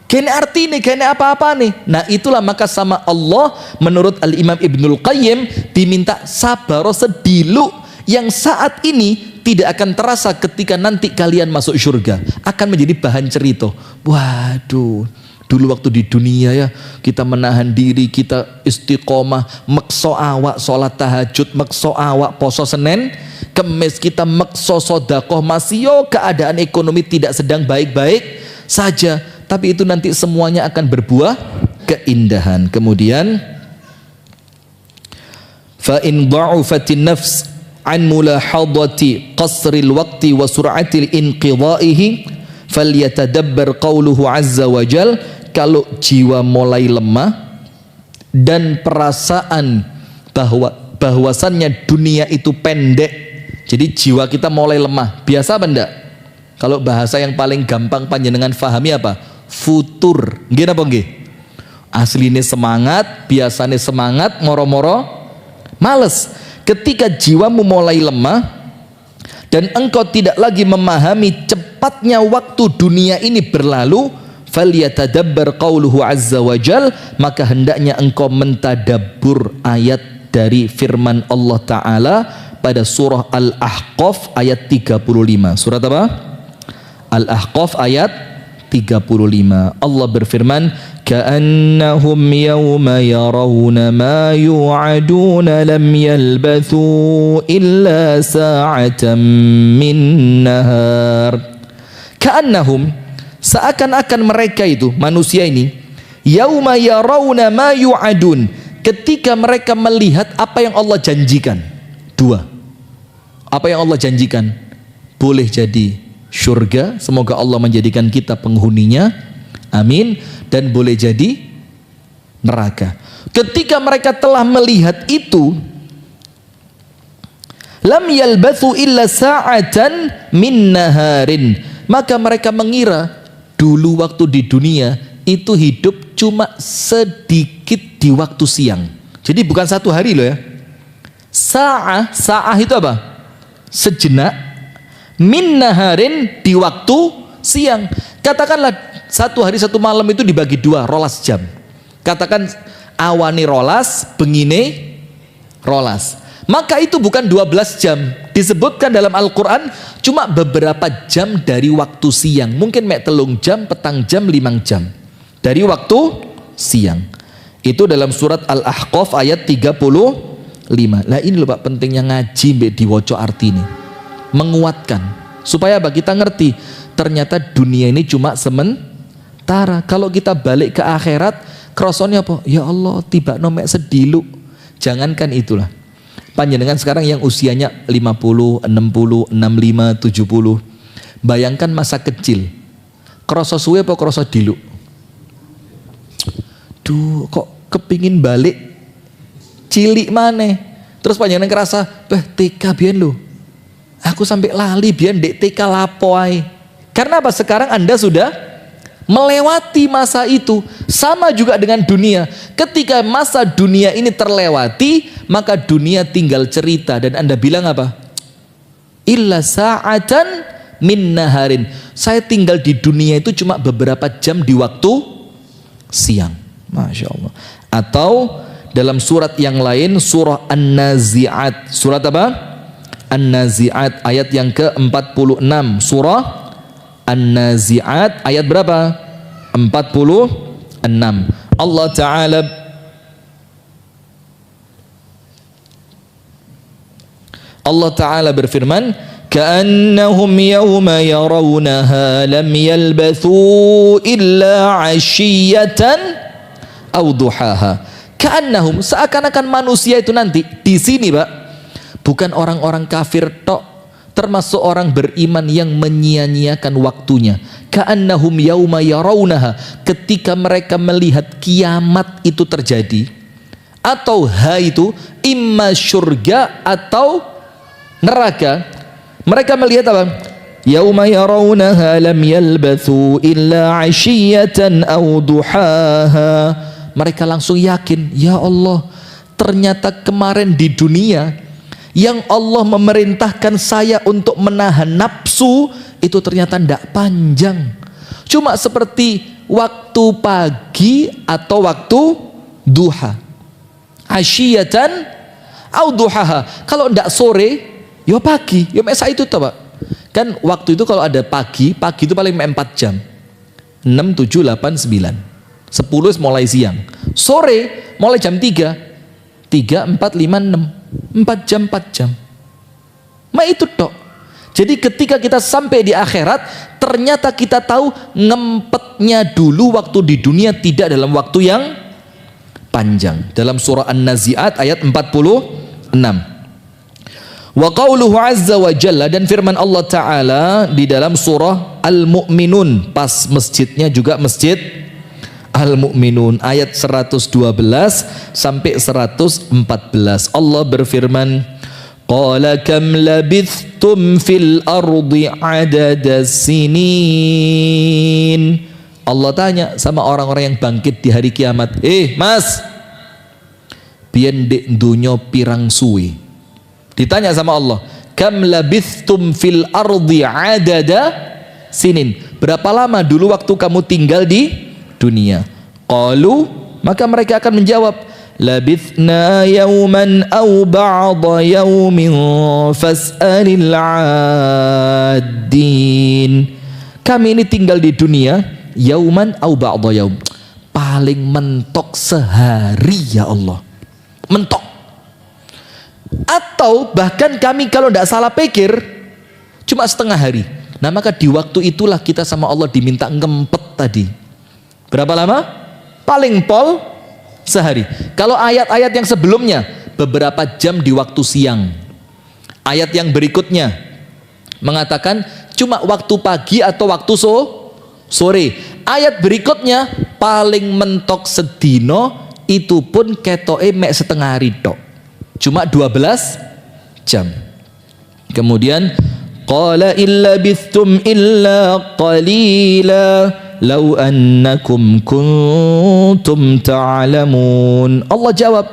Kene artinya, kene apa-apa nih. Nah itulah maka sama Allah menurut Al-Imam Ibnul Qayyim diminta sabar sedilu yang saat ini tidak akan terasa ketika nanti kalian masuk surga. Akan menjadi bahan cerita. Waduh, dulu waktu di dunia ya kita menahan diri, kita istiqomah, mekso awak sholat tahajud, mekso awak poso Senin, Kemis kita mekso sodakoh, masih yo keadaan ekonomi tidak sedang baik-baik saja. Tapi itu nanti semuanya akan berbuah keindahan. Kemudian fa in dha'ufatin nafs an mulahadati qasril waqti wa sur'atil inqidha'ihi falyatadabbar qawluhu azza wa jal. Kalau jiwa mulai lemah dan perasaan bahwasannya dunia itu pendek, jadi jiwa kita mulai lemah, biasa apa enggak? Kalau bahasa yang paling gampang panjenengan fahami apa? Futur, nggih napa nggih? Asline semangat, biasanya semangat, moro-moro males. Ketika jiwamu mulai lemah dan engkau tidak lagi memahami cepatnya waktu dunia ini berlalu, falyatadabbar qauluhu azza wa jal, maka hendaknya engkau mentadabbur ayat dari firman Allah Ta'ala pada surah Al-Ahqaf ayat 35. Surat apa? Al-Ahqaf ayat 35. Allah berfirman, ka'annahum yawma yarawna ma yu'aduna lam yalbathu illa sa'atan min nahar. Ka'annahum, seakan-akan mereka itu, manusia ini, yawma yarawna ma yu'adun, ketika mereka melihat apa yang Allah janjikan. Dua, apa yang Allah janjikan? Boleh jadi surga, semoga Allah menjadikan kita penghuninya, amin. Dan boleh jadi neraka. Ketika mereka telah melihat itu, lam yalbathu illa sa'atan min naharin, maka mereka mengira dulu waktu di dunia itu hidup cuma sedikit di waktu siang. Jadi bukan satu hari loh ya. Sa'ah itu apa? Sejenak. Min naharin, di waktu siang. Katakanlah satu hari satu malam itu dibagi dua, rolas jam. Katakan awani rolas, bengine rolas. Maka itu bukan 12 jam. Disebutkan dalam Al-Quran cuma beberapa jam dari waktu siang. Mungkin mek telung jam, petang jam, 5 jam dari waktu siang. Itu dalam surat Al-Ahqaf ayat 35. Lah ini loh Pak, pentingnya ngaji mbek diwoco arti ini. Menguatkan supaya apa? Kita ngerti ternyata dunia ini cuma sementara. Kalau kita balik ke akhirat, krosonnya apa? Ya Allah, tiba nomek sedilu. Jangankan itulah. Panjenengan sekarang yang usianya 50, 60, 65, 70. Bayangkan masa kecil. Kroso suwe apa kroso dilu? Duh, kok kepingin balik cilik maneh. Terus panjenengan kerasa, TK biyen lho. Aku sampai lali biar dek TK lapoai. Karena apa? Sekarang Anda sudah melewati masa itu. Sama juga dengan dunia. Ketika masa dunia ini terlewati, maka dunia tinggal cerita. Dan Anda bilang apa? Illa sa'atan min naharin. Saya tinggal di dunia itu cuma beberapa jam di waktu siang. Masya Allah. Atau dalam surat yang lain, surah An-Nazi'at. Surat apa? An-Nazi'at ayat yang ke-46. Surah An-Nazi'at ayat berapa? 46. Allah Ta'ala berfirman, ka'annahum yawma yarawnaha lam yalbathu illa 'ashiyatan aw duhaha. Ka'annahum, seakan-akan manusia itu nanti di sini Pak, bukan orang-orang kafir tok, termasuk orang beriman yang menyia-nyiakan waktunya. Ka'annahum yauma yarawnaha, ketika mereka melihat kiamat itu terjadi. atau ha itu imma syurga atau neraka. Mereka melihat apa? Yauma yarawnaha lam yalbathu illa 'ashiyatan aw duhaha. Mereka langsung yakin, ya Allah, ternyata kemarin di dunia yang Allah memerintahkan saya untuk menahan nafsu itu ternyata tidak panjang, cuma seperti waktu pagi atau waktu duha. Asyiyatan au duhaha. Kalau tidak sore, ya pagi. Ya mesa itu tahu Pak. Kan waktu itu kalau ada pagi itu paling 4 jam. 6, 7, 8, 9. 10 mulai siang. Sore mulai jam 3. 3, 4, 5, 6. 4 jam, 4 jam. Itu tok. Jadi ketika kita sampai di akhirat, ternyata kita tahu ngempetnya dulu waktu di dunia tidak dalam waktu yang panjang. Dalam surah An-Nazi'at ayat 46. Wa qauluhu azza wa jalla, dan firman Allah Ta'ala di dalam surah Al-Mu'minun, pas masjidnya juga masjid Al-Mu'minun ayat 112 sampai 114. Allah berfirman, qala kam labithtum fil ardi adada sinin. Allah tanya sama orang-orang yang bangkit di hari kiamat, mas, biyen dek dunyo pirang suwe. Ditanya sama Allah, kam labithtum fil ardi adada sinin. Berapa lama dulu waktu kamu tinggal di dunia? Qalu, maka mereka akan menjawab, labithna yawman aw ba'da yawmin fas'alil 'addin. Kami ini tinggal di dunia yauman aw ba'da yaum, paling mentok sehari ya Allah, mentok. Atau bahkan kami kalau tidak salah pikir cuma setengah hari. Nah maka di waktu itulah kita sama Allah diminta ngempet tadi. Berapa lama? Paling pol sehari. Kalau ayat-ayat yang sebelumnya beberapa jam di waktu siang. Ayat yang berikutnya mengatakan cuma waktu pagi atau waktu sore. Ayat berikutnya paling mentok sedino, itu pun ketoke mek setengah hari tok. Cuma 12 jam. Kemudian qala illa bithtum illa qalila law annakum kuntum ta'lamun. Allah jawab,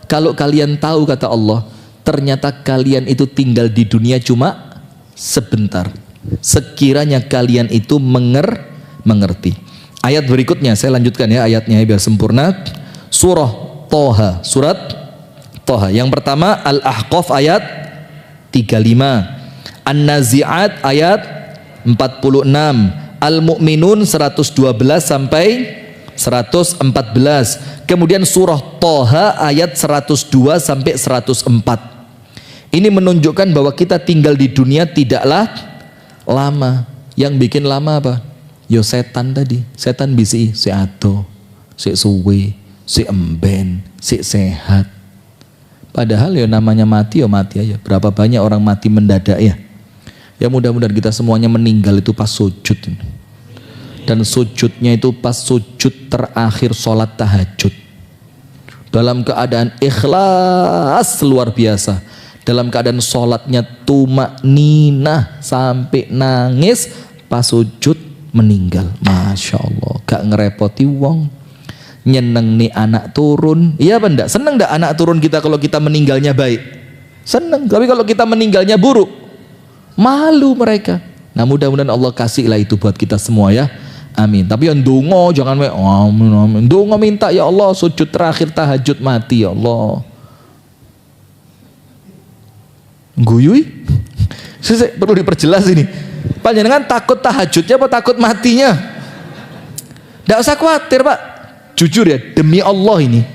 kalau kalian tahu, kata Allah, ternyata kalian itu tinggal di dunia cuma sebentar. Sekiranya kalian itu mengerti. Ayat berikutnya saya lanjutkan ya ayatnya biar sempurna. Surah Toha, surat Toha. Yang pertama Al-Ahqaf ayat 35, An-Nazi'at ayat 46, Al-Mu'minun 112 sampai 114. Kemudian surah Toha ayat 102 sampai 104. Ini menunjukkan bahwa kita tinggal di dunia tidaklah lama. Yang bikin lama apa? Yo setan tadi. Setan bisi si ado, si suwe, si emben, si sehat. Padahal ya namanya mati ya mati aja. Berapa banyak orang mati mendadak ya. Ya mudah-mudahan kita semuanya meninggal itu pas sujud. Dan sujudnya itu pas sujud terakhir sholat tahajud. Dalam keadaan ikhlas luar biasa. Dalam keadaan sholatnya tumak ninah sampai nangis, pas sujud meninggal. Masya Allah, gak ngerepoti wong. Nyeneng nih anak turun, iya apa enggak? Seneng enggak anak turun kita kalau kita meninggalnya baik? Seneng. Tapi kalau kita meninggalnya buruk, malu mereka. Nah mudah-mudahan Allah kasihlah itu buat kita semua ya. Amin. Tapi yang dongo jangan amin. Dongo minta ya Allah sujud terakhir tahajud mati ya Allah. Guyui. Saya perlu diperjelas ini. Panjenengan takut tahajudnya apa takut matinya? Tidak usah khawatir Pak. Jujur ya, demi Allah ini,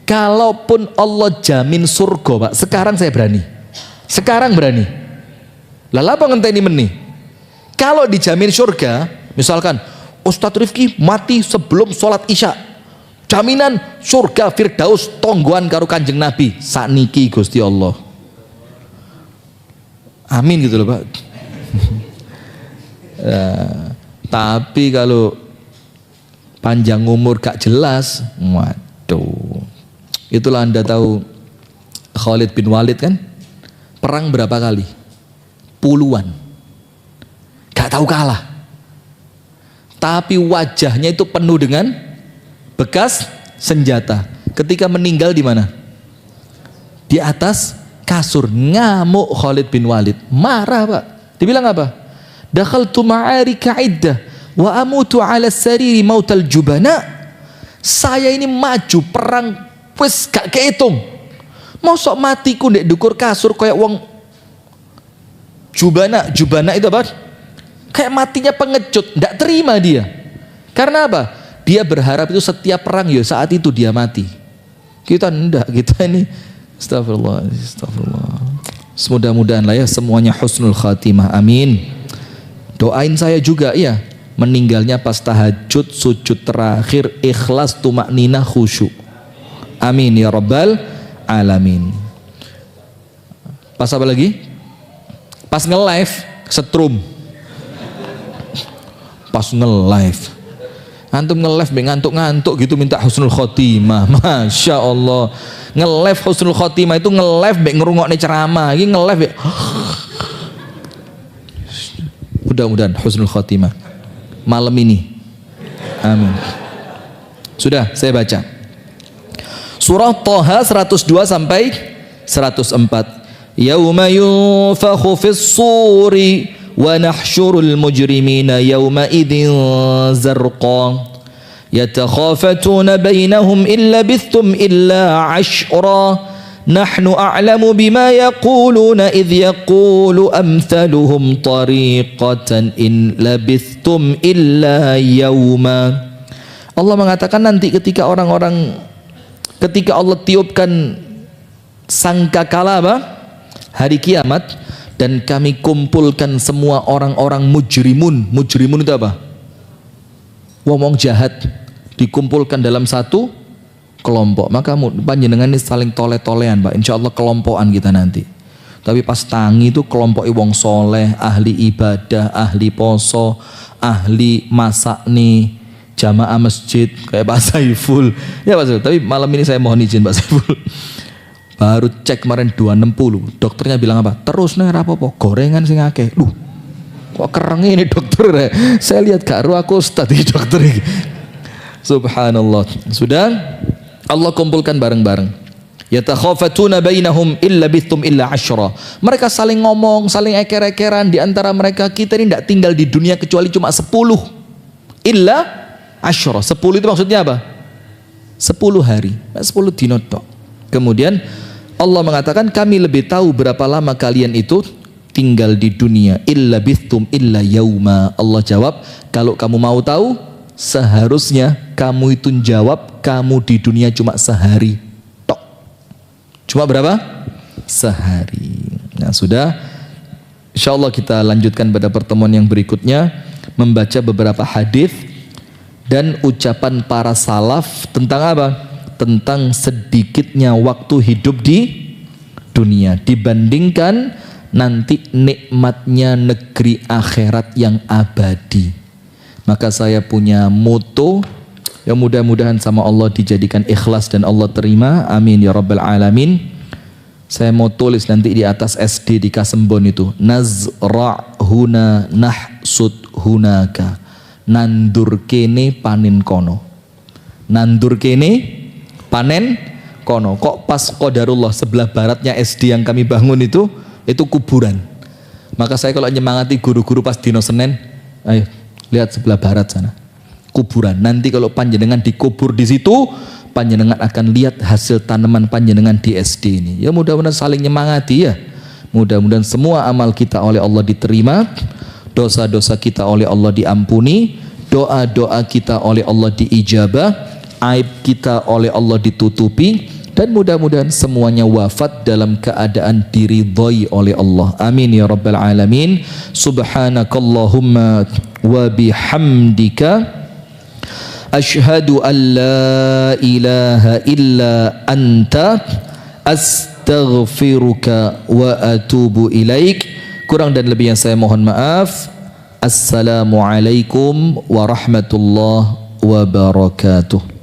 kalaupun Allah jamin surga Pak, sekarang saya berani. Sekarang berani. Lalu apa ngenteni meni? Kalau dijamin surga, misalkan Ustadz Rifki mati sebelum sholat isya, jaminan surga Firdaus tonggoan karo Kanjeng Nabi, sakniki Gusti Allah. Amin gitu loh Pak. Tapi kalau panjang umur gak jelas, waduh, Itulah Anda tahu Khalid bin Walid kan? Perang berapa kali? Puluhan. Gak tahu kalah. Tapi wajahnya itu penuh dengan bekas senjata. Ketika meninggal di mana? Di atas kasur. Ngamuk Khalid bin Walid. Marah Pak. Dibilang apa? Dakhaltu ma'arika iddah wa amutu ala sariri mautal jubana. Saya ini maju perang wis gak kehitung. Mosok matiku ndek dukur kasur kayak wong jubana. Jubana itu apa? Kayak matinya pengecut, ndak terima dia. Karena apa? Dia berharap itu setiap perang ya saat itu dia mati. Kita ndak, kita ini astagfirullah. Semudah-mudahan lah ya semuanya husnul khatimah. Amin. Doain saya juga ya, meninggalnya pas tahajud, sujud terakhir, ikhlas, tumakninah, khusyuk. Amin ya rabbal alamin. Pas apa lagi? Pas nge-live setrum. Pas nge-live antum nge-live ngantuk-ngantuk gitu minta husnul khotimah. Masya Allah. Nge-live husnul khotimah itu nge-live ngerungokne ceramah. Ini nge-live mudah-mudahan husnul khotimah malam ini. Amin. Sudah saya baca surah Thaha 102 sampai 104. Yauma yunfakhu fis suri wa nahsyurul mujrimina yawma idzin zarqa yatakhafatuna bainahum illa labithtum illa 'ashra nahnu a'lamu bima yaquluna idh yaqulu amthaluhum tariqatan in labithtum illa yawma. Allah mengatakan nanti ketika Allah tiupkan sangkakala apa? Hari kiamat, dan kami kumpulkan semua orang-orang mujrimun. Mujrimun itu apa? Wong jahat dikumpulkan dalam satu kelompok. Maka panjenengan ini saling tole-tolean Pak. Insya Allah kelompokan kita nanti. Tapi pas tangi itu kelompok wong soleh, ahli ibadah, ahli poso, ahli masak nih, jamaah masjid kayak Pak Saiful. Ya Pak Saiful. Tapi malam ini saya mohon izin Pak Saiful. Baru cek kemarin 260. Dokternya bilang apa? Terus nih rapopo, gorengan sing akeh. Kok kereng ini dokter ya? Saya lihat gak ru aku ustaz di dokter ini. Subhanallah. Sudah Allah kumpulkan bareng-bareng. Yatakhafatuna bainahum illa bithum illa 'ashra. Mereka saling ngomong, saling eker-ekeran di antara mereka. Kita ini tidak tinggal di dunia kecuali cuma 10. Illa 'ashra. 10 itu maksudnya apa? 10 hari. 10 dino tok. Kemudian Allah mengatakan kami lebih tahu berapa lama kalian itu tinggal di dunia. Illa bithum illa yauma. Allah jawab, kalau kamu mau tahu seharusnya kamu itu jawab kamu di dunia cuma sehari tok. Cuma berapa? Sehari. Nah sudah, insyaallah kita lanjutkan pada pertemuan yang berikutnya membaca beberapa hadis dan ucapan para salaf tentang apa? Tentang sedikitnya waktu hidup di dunia dibandingkan nanti nikmatnya negeri akhirat yang abadi. Maka saya punya moto yang mudah-mudahan sama Allah dijadikan ikhlas dan Allah terima. Amin ya rabbal alamin. Saya mau tulis nanti di atas SD di Kasembon itu, nazra' huna nahsud hunaka. Nandur kene panen kono. Nandur kene panen kono. Kok pas qadarullah sebelah baratnya SD yang kami bangun itu kuburan. Maka saya kalau nyemangati guru-guru pas dino Senin, ayo lihat sebelah barat sana, kuburan. Nanti kalau panjenengan dikubur di situ, panjenengan akan lihat hasil tanaman panjenengan di SD ini. Ya mudah-mudahan saling nyemangati ya. Mudah-mudahan semua amal kita oleh Allah diterima, dosa-dosa kita oleh Allah diampuni, doa-doa kita oleh Allah diijabah, aib kita oleh Allah ditutupi, dan mudah-mudahan semuanya wafat dalam keadaan diridhai oleh Allah. Amin ya rabbal alamin. Subhanakallahumma wa bihamdika asyhadu an la ilaha illa anta astaghfiruka wa atubu ilaik. Kurang dan lebihnya saya mohon maaf. Assalamualaikum warahmatullahi wabarakatuh.